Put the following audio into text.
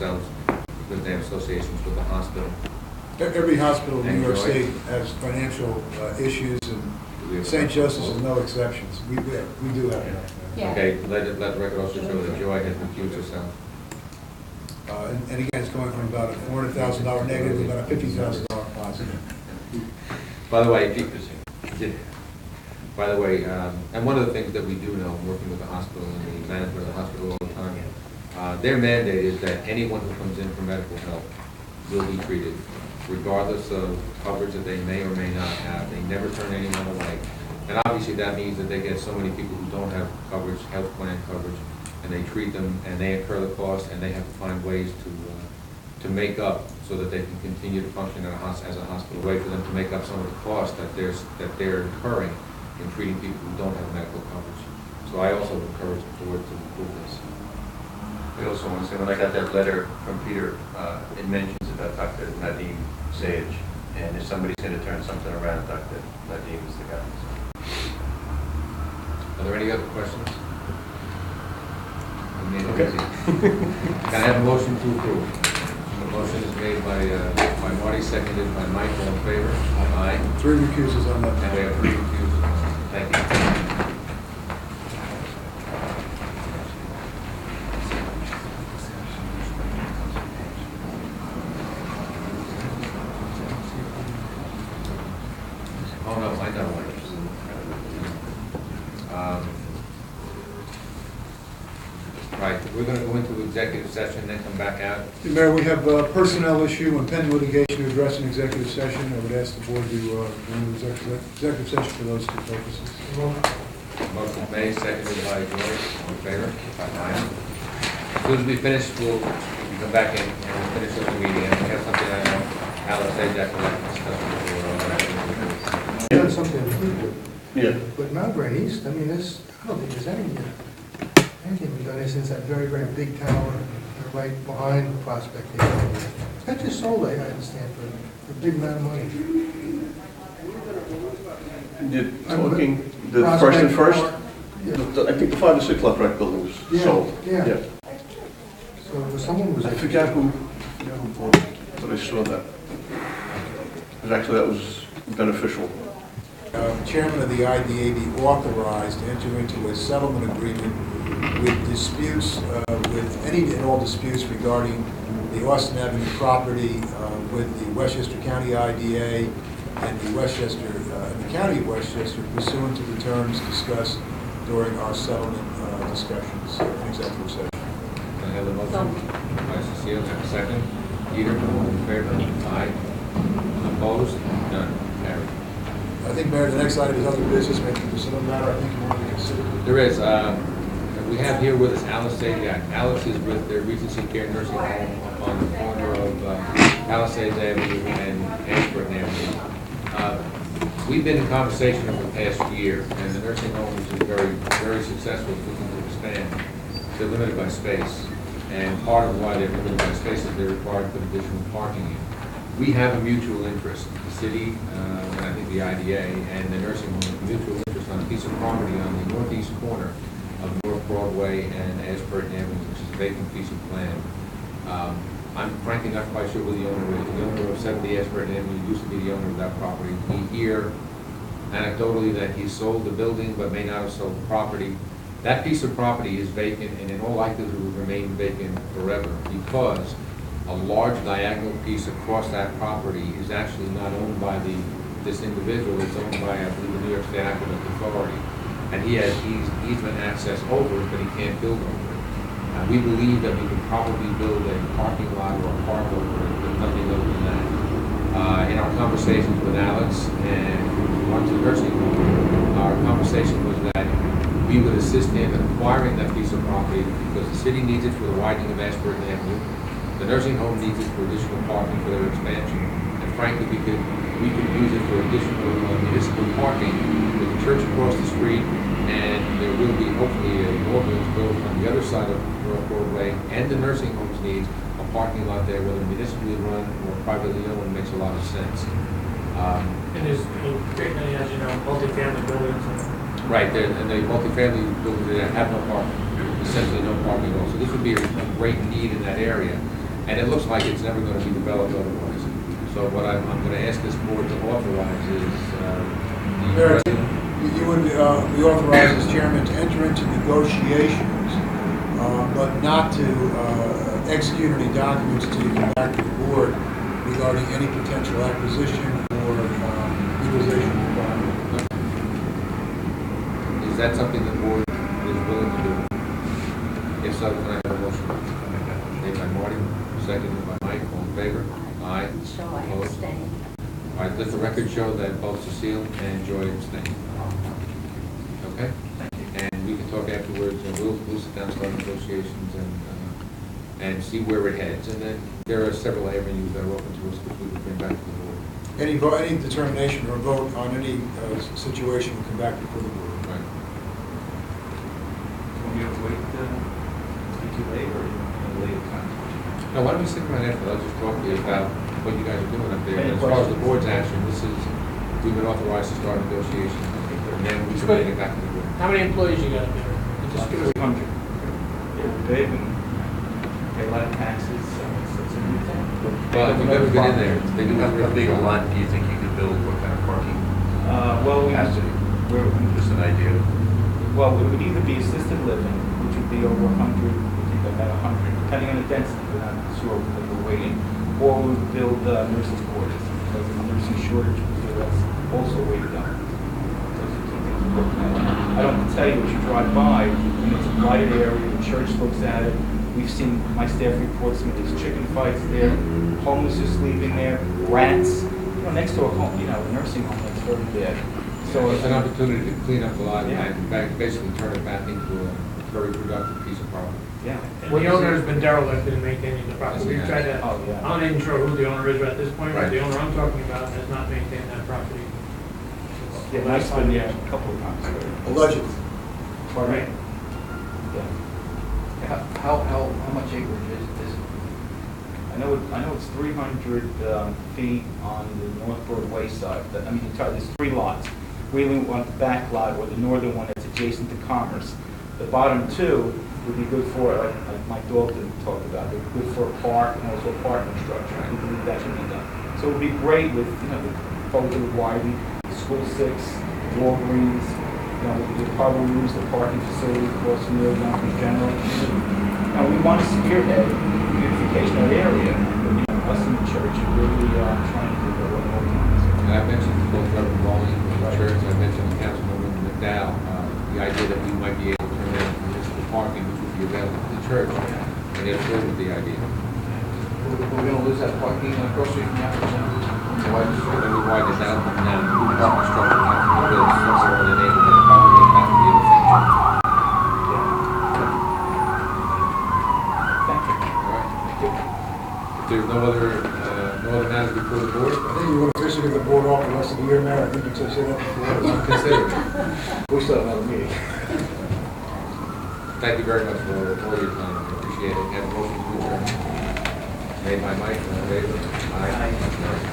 themselves because they have associations with the hospital. Every hospital in New York Enjoy. State has financial issues, and St. Joseph's is no exceptions. We do have that. Yeah. Okay, let the record also show that Joy has recused herself. And again, it's going from about a $400,000 negative to about a $50,000 positive. By the way, and one of the things that we do know, working with the hospital and the management of the hospital all the time, their mandate is that anyone who comes in for medical help will be treated, regardless of coverage that they may or may not have. They never turn anyone away. And obviously that means that they get so many people who don't have coverage, health plan coverage, and they treat them and they incur the cost, and they have to find ways to make up so that they can continue to function as a hospital, way for them to make up some of the costs that they're incurring in treating people who don't have medical coverage. So I also encourage the board to improve this. I also want to say, when I got that letter from Peter, it mentions about Dr. Nadim Sage, and if somebody's going to turn something around, Dr. Nadim is the guy. Are there any other questions? Okay. Can I have a motion to approve? The motion is made by Marty, seconded by Mike. All in favor? Aye. 3 recusals on that. And we have 3 recusals. Thank you. Oh, no, I know. Right, we're going to go into executive session, then come back out. Mayor, we have a personnel issue and pending litigation to address in executive session. I would ask the board to go into executive session for those 2 purposes. Motion made, seconded by George. All in favor? Aye. As soon as we finish, we'll come back in and we'll finish up the meeting. And we have something I know Alex said that we'll discuss before. Done something pretty good. Yeah. But Mount Grand East, I mean, I don't think there's anything we've done there since that very, very big tower right behind Prospect. That just sold, I understand, for a big amount of money. You're talking the Prospect first? Park, yeah. I think the 5 or 6 left right buildings sold. Yeah. So someone was. I forgot who bought it, but I saw that. That was beneficial. Chairman of the IDA be authorized to enter into a settlement agreement with disputes, with any and all disputes regarding the Austin Avenue property with the Westchester County IDA and the County of Westchester pursuant to the terms discussed during our settlement discussions in executive session. Can I have the motion? Vice Cecile, have a second. Peter, all in favor? Aye. Opposed? None. Carried. I think, Mayor, the next item is other business, maybe there's some matter I think you want to consider. There is. We have here with us Alice Zajac. Alice is with the Regency Care Nursing Home on the corner of Palisades Avenue and Ashburn Avenue. We've been in conversation over the past year, and the nursing home is very, very successful looking to expand. They're limited by space, and part of why they're limited by space is they're required to put additional parking in. We have a mutual interest, the city, and I think the IDA, and the nursing home, have a mutual interest on a piece of property on the northeast corner of North Broadway and Ashburn Avenue, which is a vacant piece of land. I'm frankly not quite sure who the owner is. The owner of 70 Ashburn Avenue used to be the owner of that property. We hear anecdotally that he sold the building but may not have sold the property. That piece of property is vacant and in all likelihood will remain vacant forever because a large diagonal piece across that property is actually not owned by this individual. It's owned by, I believe, the New York State Aqueduct Authority. And he has easement access over it, but he can't build over it. We believe that we could probably build a parking lot or a park over it, but nothing other than that. In our conversations with Alex and who to the nursing home, our conversation was that we would assist him in acquiring that piece of property because the city needs it for the widening of Ashburn Avenue. The nursing home needs it for additional parking for their expansion. And frankly, we could use it for additional municipal parking with the church across the street, and there will be hopefully a more buildings built on the other side of North Broadway, and the nursing homes needs a parking lot there, whether municipally run or privately owned, makes a lot of sense. And there's a great many, as you know, multifamily buildings. Right, and the multifamily buildings that have no parking, essentially no parking at all. So this would be a great need in that area. And it looks like it's never going to be developed otherwise. So what I'm going to ask this board to authorize is, Mayor, you would be authorized as chairman to enter into negotiations, but not to execute any documents to come back to the board regarding any potential acquisition or utilization of the property. is that something the board is willing to do? If so, can I have a motion? Made by Marty, seconded by Mike, all in favor? Aye. So I Opposed? abstain. All right, let the record show that both Cecile and Joy abstained. Okay? And we can talk afterwards, and we'll sit down, start negotiations, and see where it heads. And then there are several avenues that are open to us, which we can bring back to the board. Any determination or vote on any situation will come back before the board. Right. Want me to wait, too late, or a later time? Now, why don't we sit right after, I'll just talk to you about what you guys are doing up there. And as far as the board's action, we've been authorized to start negotiations, and then we should bring it back to the board. How many employees you got up there? Just give us 300. They're big and pay a lot of taxes, so it's a new thing. Well, if you've never been in there, they do have a How real big a job. lot do you think you could build, what kind of parking Well, capacity? we're, Just an idea. well, it would either be assisted living, which would be over 100, we think about 100, depending on the density, we're not sure because we're waiting, or we would build nurses' quarters, because of the nursing shortage, so that's also weighted up. Those are two things we're looking at. I don't have to tell you, as you drive by, and it's a lighted area, the church looks at it, we've seen, my staff reports some of these chicken fights there, homeless are sleeping there, rats, next to a home, a nursing home, that's very bad. So it's an opportunity to clean up the lot Yeah. and basically turn it back into a very productive piece of property. Yeah. And the owner has been derelict in maintaining the property. We've tried to, Oh, yeah. I'm not even sure who the owner is at this point, but Right. the owner I'm talking about has not maintained that property. Yeah, Last Mike's time, been yeah. there a couple of times already. Allegedly. Right. Yeah. How much acreage is this? I know it's 300 feet on the North Broadway side. There's 3 lots. Wheeling one, the back lot, or the northern one that's adjacent to Commerce. The bottom 2 would be good for, like Mike Dalton talked about, they're good for a park and also a parking structure. I believe that should be done. So it would be great with, the folks would widen, School 6, Walgreens, we could probably use the parking facility across from the Yonkers General. We want to spearhead beautification of the area. Us in the church are really trying to do that at all times. And I mentioned to both Reverend Rowley and the church, I mentioned to Councilwoman McDowell, the idea that we might be able to turn in municipal parking, which would be available to the church, and they're thrilled with the idea. We're going to lose that parking across the street from Yonkers now? Why just, when we widen this out, now, the parking structure has to be built somewhere in the neighborhood, probably will have to be intersection. Thank you. All right? If there's no other matters before the board, I think you want to officially give the board off the rest of the year, Mayor. I think you said that before. consider it. We still have another meeting. Thank you very much for all your time, I appreciate it. Have a motion to adjourn. Made by Mike, all in favor? Aye.